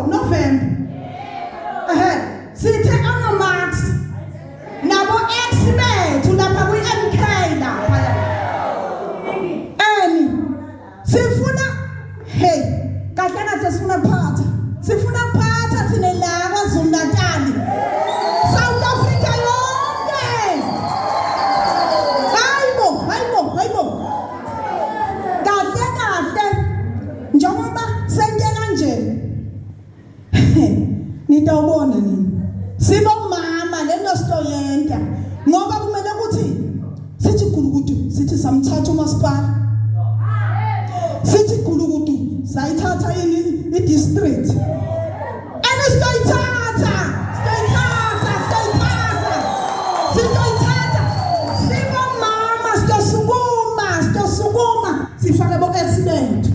November. Sithe ama-Max nabo-ex bethu lapha kwi-MK lapha. Sifuna kahle sifuna phatha. Sifuna phatha thina la KwaZulu Natal. South Africa yonke. Hayibo. Kahle. Njengoba sente kanje. Nitawubona nini? Sibomama lento sitoyenta. Ngoba kumele ukuthi sithi gulukudu, sithi samthatha umasipala. Sithi gulukudu, sayithatha i-district. And sitoyithatha. Sibomama sitosukuma. Sifake bo-accident.